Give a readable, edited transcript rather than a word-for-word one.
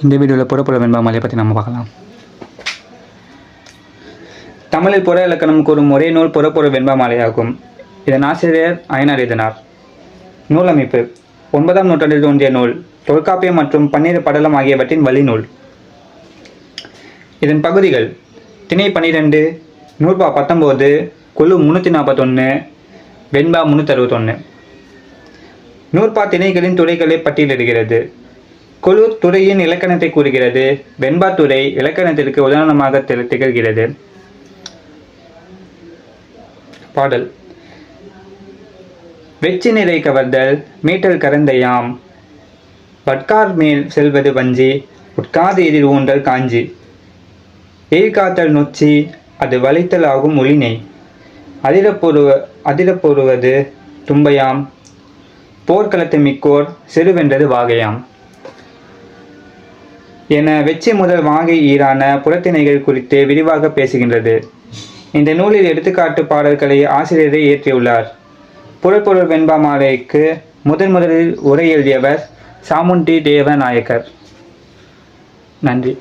இந்த வீடியோவில் புறப்புற வெண்பாமாலையை பற்றி நம்ம பார்க்கலாம். தமிழில் புற இலக்கணம் கூறும் ஒரே நூல் புறப்புற வெண்பாமாலையாகும். இதன் ஆசிரியர் அயனார் எழுதினார். நூல் அமைப்பு: 9ஆம் நூற்றாண்டில் தோன்றிய நூல். தொல்காப்பியம் மற்றும் பன்னிரு படலம் ஆகியவற்றின் வழிநூல். இதன் பகுதிகள்: திணை 12, நூற்பா 19, குழு 341, வெண்பா 361. நூற்பா திணைகளின் துறைகளை பட்டியலிடுகிறது. குழு துறையின் இலக்கணத்தை கூறுகிறது. வெண்பா துறை இலக்கணத்திற்கு உதாரணமாக திகழ்கிறது. பாடல்: வெச்சி நிறை கவர்தல் மீட்டல் கரந்தையாம், வட்கார் மேல் செல்வது வஞ்சி, உட்காது எதிர் ஊன்றல் காஞ்சி, எய்காத்தல் நொச்சி, அது வளைத்தல் ஆகும் ஒளினை, அதிரப்பொருவது தும்பையாம், போர்க்களத்தை மிக்கோர் செருவென்றது வாகையாம் என வெச்சி முதல் வாகை ஈரான புறத்திணைகள் குறித்து விரிவாக பேசுகின்றது. இந்த நூலில் எடுத்துக்காட்டு பாடல்களை ஆசிரியரை இயற்றியுள்ளார். புறப்பொருள் வெண்பாமாலைக்கு முதலில் உரை எழுதியவர் சாமுண்டி தேவநாயக்கர். நன்றி.